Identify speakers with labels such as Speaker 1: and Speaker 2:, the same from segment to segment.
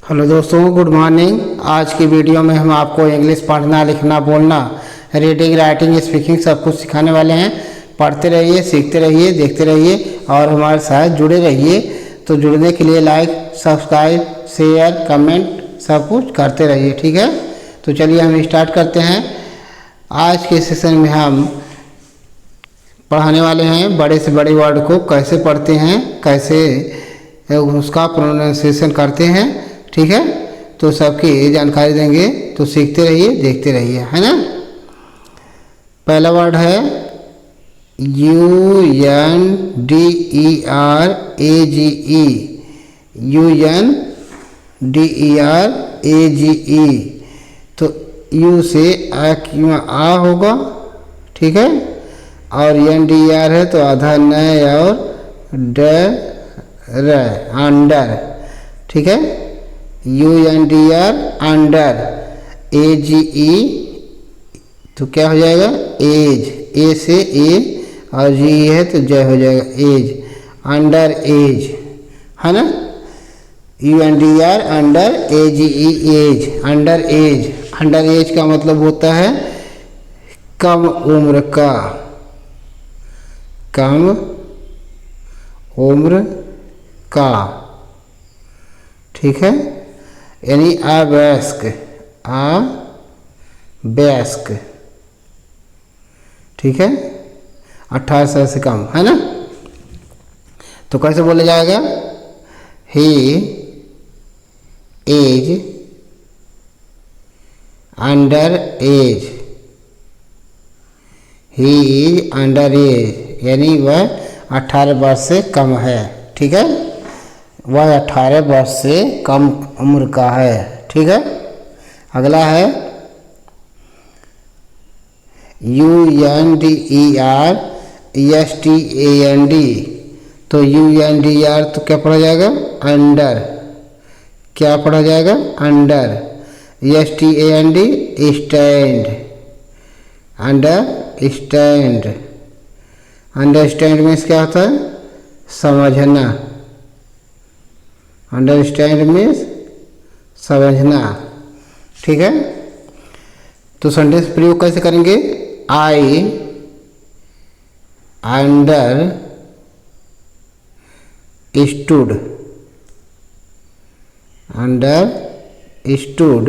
Speaker 1: Hello दोस्तों, good morning. आज की वीडियो में हम आपको इंग्लिश पढ़ना, लिखना, बोलना, रीडिंग, राइटिंग, स्पीकिंग सब कुछ सिखाने वाले हैं। पढ़ते रहिए, सीखते रहिए, देखते रहिए और हमारे साथ जुड़े रहिए। तो जुड़ने के लिए लाइक, सब्सक्राइब, शेयर, कमेंट सब कुछ करते रहिए, ठीक है। तो चलिए हम स्टार्ट करते हैं। आज के सेशन में हम पढ़ाने वाले हैं बड़े से बड़े वर्ड को कैसे पढ़ते हैं, कैसे उसका प्रोनाउंसिएशन करते हैं, ठीक है। तो सबकी जानकारी देंगे, तो सीखते रहिए, देखते रहिए, है ना। पहला वर्ड है UNDERAGE। UNDERAGE। तो यू से आ होगा, ठीक है। और NDR है तो आधा न और अंडर, ठीक है। UNDR under. AGE तो क्या हो जाएगा, एज। ए से ए और जी है तो जय हो जाएगा, एज, अंडर एज, है ना। UNDR under, AGE age, under age. Under age का मतलब होता है कम उम्र का, कम उम्र का, ठीक है। यानी अवयस्क, अवयस्क, ठीक है। 18 साल से कम, है ना। तो कैसे बोला जाएगा, he age under age. He is under age यानी वह 18 वर्ष से कम है, ठीक है। वह 18 वर्ष से कम उम्र का है, ठीक है। अगला है UNDERSTAND। तो UNDR तो क्या पढ़ा जाएगा, अंडर। क्या पढ़ा जाएगा, under. STAND stand, under stand. Understand means क्या होता है, समझना। अंडरस्टैंड मीन्स समझना, ठीक है। तो सेंटेंस प्रयोग कैसे करेंगे, I understood, understood.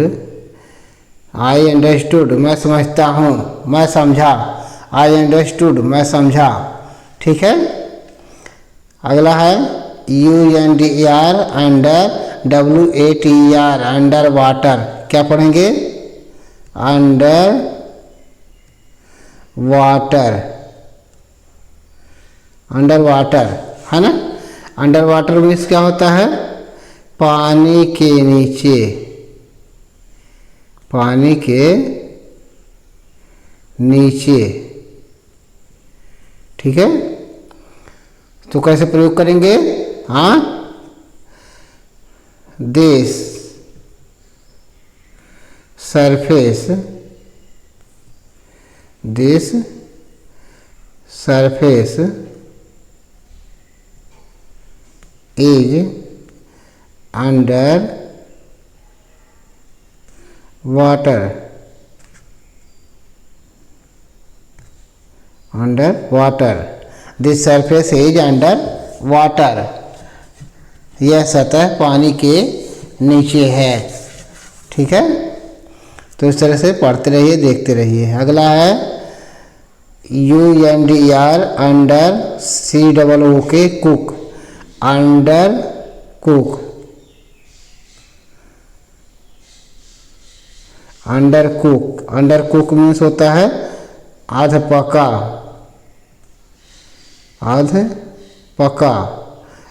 Speaker 1: I understood मैं समझता हूँ, मैं समझा। आई अंडरस्टूड मैं समझा, ठीक है। अगला है UNDER under WATER under water. क्या पढ़ेंगे, अंडर वाटर, अंडर वाटर, है ना। अंडर वाटर मीन्स क्या होता है, पानी के नीचे, पानी के नीचे, ठीक है। तो कैसे प्रयोग करेंगे, हाँ, this surface, this surface is under water, under water. This surface is under water. यह सतह पानी के नीचे है, ठीक है। तो इस तरह से पढ़ते रहिए, देखते रहिए। अगला है UNDER under COOK cook, under cook, under cook. Under cook means होता है आध पका, आध पका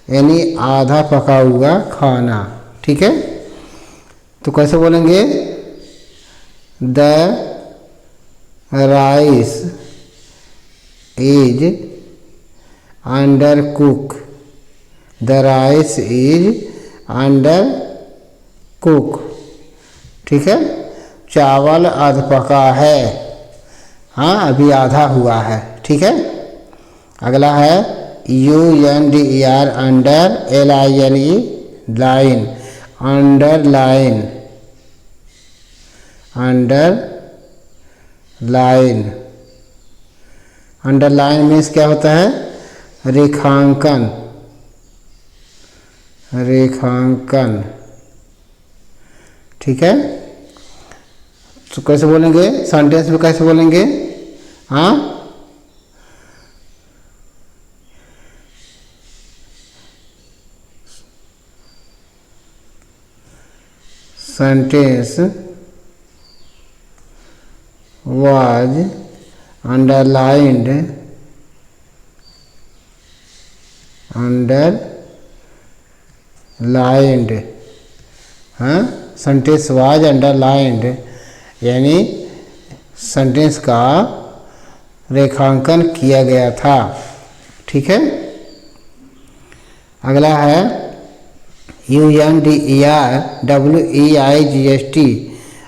Speaker 1: यानी आधा पका हुआ खाना, ठीक है। तो कैसे बोलेंगे, the rice is under cook, the rice is under cook, ठीक है। चावल आध पका है, हाँ अभी आधा हुआ है, ठीक है। अगला है UNDER under LINE line, underline, underline, underline means क्या होता है? रेखांकन, रेखांकन। ठीक है, तो कैसे बोलेंगे सेंटेंस में, कैसे बोलेंगे? हाँ, सेंटेंस was underlined, underlined, हाँ, सेंटेंस वाज अंडरलाइंड यानी सेंटेंस का रेखांकन किया गया था। ठीक है, अगला है UNDERWEIGST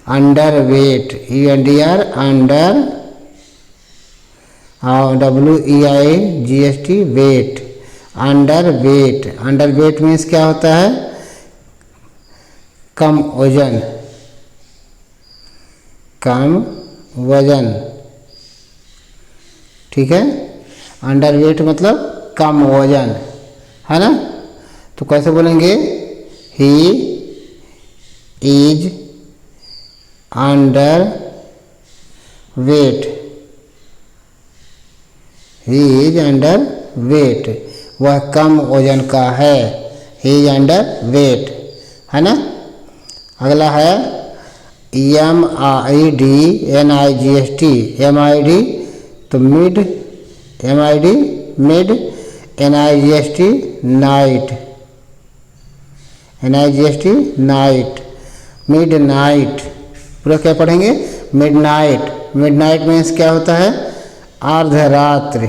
Speaker 1: underweight, UNDR under WEIGST weight, underweight. Underweight means क्या होता है? कम वजन, कम वजन। ठीक है, अंडरवेट मतलब कम वजन, है ना? तो कैसे बोलेंगे? ही is under weight, he is under weight, वह कम वजन का है, ही इज अंडर वेट, है ना? अगला है MIDNIGST, MID तो mid, MID mid, NIGST night, NIGST night, mid night. पूरा क्या पढ़ेंगे? Mid night. Mid night means क्या होता है? अर्धरात्रि,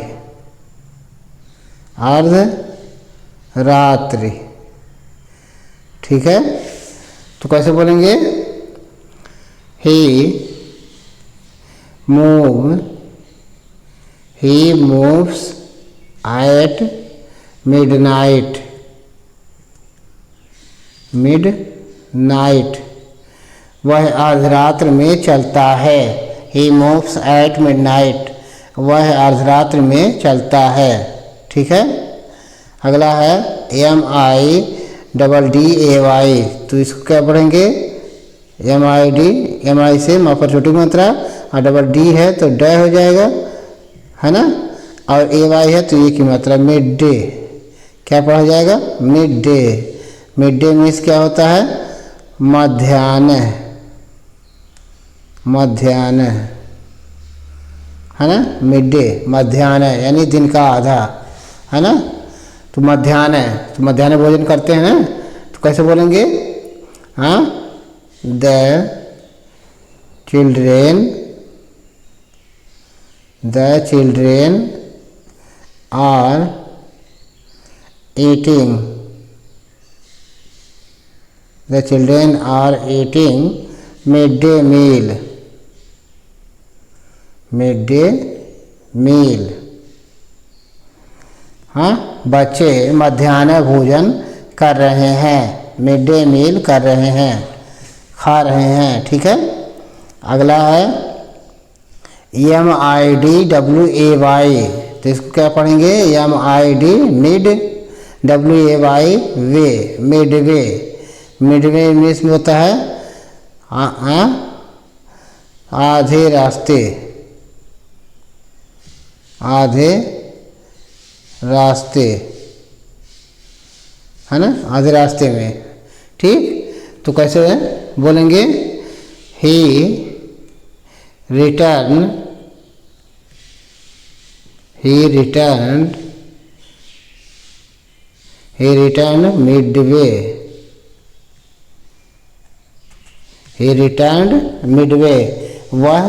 Speaker 1: अर्धरात्रि। ठीक है, तो कैसे बोलेंगे? He moves eight midnight, midnight वह अर्धरात्र में चलता है। ही मूव्स एट मिडनाइट, वह अर्धरात्र में चलता है। ठीक है, अगला है MIDDAY, तो इसको क्या पढ़ेंगे? MID, MI से मापर छोटी मात्रा और डबल D है तो ड हो जाएगा, है ना? और AY है तो ये की मात्रा, मिड डे। क्या पढ़ा जाएगा? Mid day. Mid day means क्या होता है? मध्याह्न, मध्याह्न, है ना? मिड डे मध्याह्न यानी दिन का आधा, है ना? तो मध्याह्न, तो मध्याह्न भोजन करते हैं ना, तो कैसे बोलेंगे? हाँ, the children are eating, the children are eating mid day meal, mid day meal. हाँ, बच्चे मध्याह्न भोजन कर रहे हैं, मिड डे मील कर रहे हैं, खा रहे हैं। ठीक है, अगला है MIDWAY, तो इसको क्या पढ़ेंगे? MID mid, WAY way, midway. Midway means में होता है आधे रास्ते, आधे रास्ते, है ना? आधे रास्ते में। ठीक, तो कैसे बोलेंगे? ही returned midway, he returned midway, वह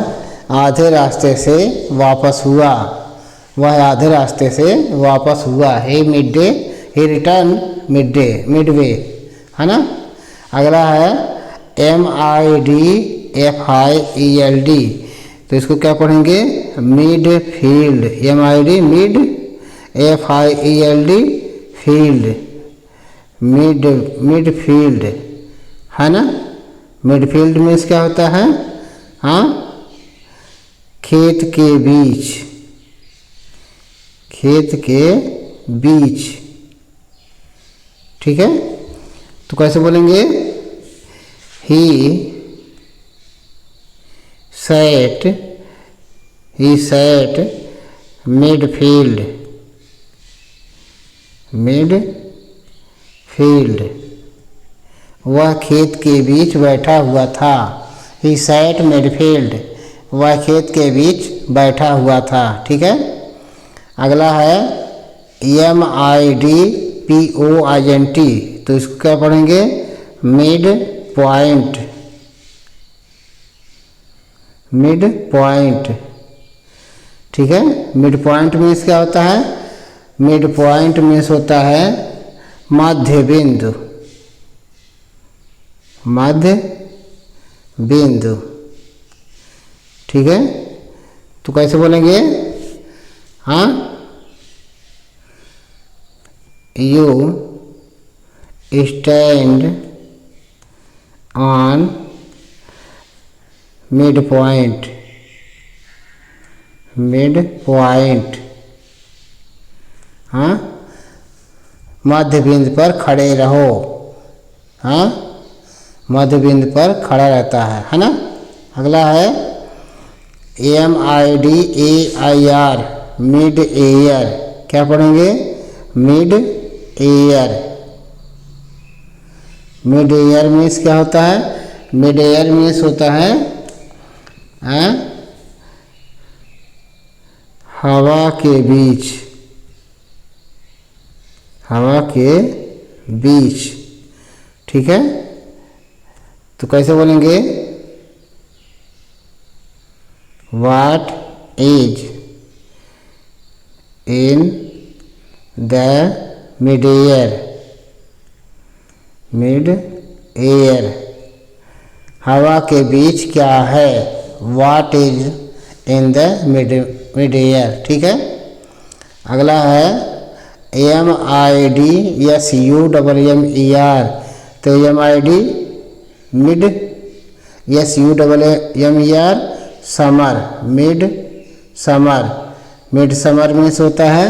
Speaker 1: आधे रास्ते से वापस हुआ, वह आधे रास्ते से वापस हुआ। he returned midway, है ना? अगला है MIDFIELD, तो इसको क्या पढ़ेंगे? Mid field, MID mid, FIELD field, mid field, है ना। मिडफील्ड मीन्स क्या होता है? हाँ, खेत के बीच, खेत के बीच, ठीक है। तो कैसे बोलेंगे? ही सैट मिडफील्ड, मिडफील्ड, वह खेत के बीच बैठा हुआ था। ही सैट मिडफील्ड, वह खेत के बीच बैठा हुआ था, ठीक है। अगला है MIDPOINT, तो इसको क्या पढ़ेंगे? मिड पॉइंट, मिड पॉइंट, ठीक है। मिड पॉइंट मीन्स क्या होता है? मिड पॉइंट मीन्स होता है मध्य बिंदु, मध्य बिंदु, ठीक है। तो कैसे बोलेंगे? हाँ, you stand on mid point, mid point, हाँ, मध्य बिंदु पर खड़े रहो, हाँ, मध्य बिंदु पर खड़ा रहता है ना। अगला है MIDAIR मिड एयर, क्या पढ़ेंगे? Mid air, mid air means क्या होता है? मिड एयर मीन्स होता है हवा के बीच, हवा के बीच, ठीक है। तो कैसे बोलेंगे? What is in the mid-air, mid-air, हवा के बीच क्या है? What is in the mid-air, ठीक है। अगला है MIDSUMMER, तो MID mid, SUMMER summer, mid summer, mid summer means होता है,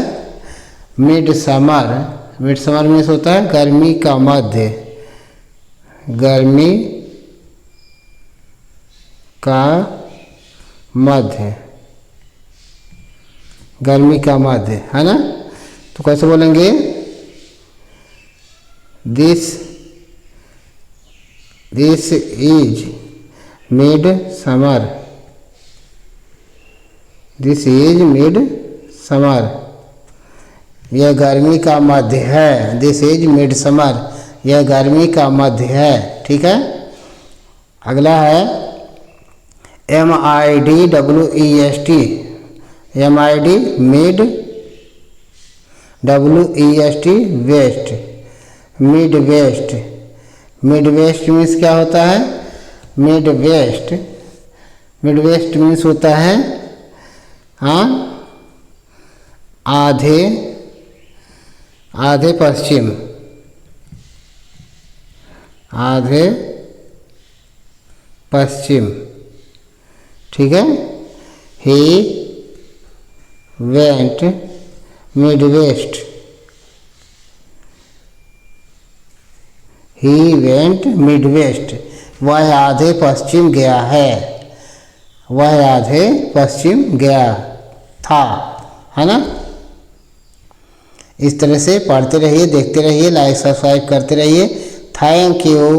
Speaker 1: mid summer, mid summer means होता है गर्मी का मध्य, गर्मी का मध्य, गर्मी का मध्य, है ना। तो कैसे बोलेंगे? This is mid summer, this is mid summer, यह गर्मी का मध्य है। दिस इज मिड समर, यह गर्मी का मध्य है, ठीक है। अगला है MIDWEST, MID mid, WEST west, mid west, mid west means क्या होता है? Mid west, mid west means होता है हाँ, आधे, आधे पश्चिम, आधे पश्चिम, ठीक है। He went mid west, he went mid west, वह आधे पश्चिम गया है, वह आधे पश्चिम गया था, है ना। इस तरह से पढ़ते रहिए, देखते रहिए, लाइक सब्सक्राइब करते रहिए। Thank you.